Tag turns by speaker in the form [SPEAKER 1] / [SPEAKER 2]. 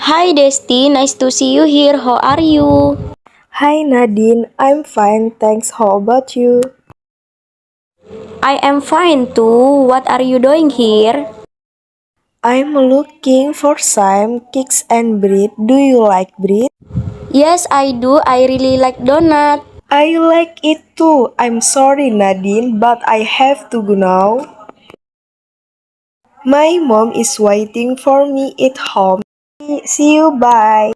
[SPEAKER 1] Hi Desti, nice to see you here. How are you?
[SPEAKER 2] Hi Nadine, I'm fine, thanks. How about you?
[SPEAKER 1] I am fine too. What are you doing here?
[SPEAKER 2] I'm looking for some cakes and bread. Do you like bread?
[SPEAKER 1] Yes, I do. I really like donut.
[SPEAKER 2] I like it too. I'm sorry Nadine, but I have to go now. My mom is waiting for me at home. See you, bye.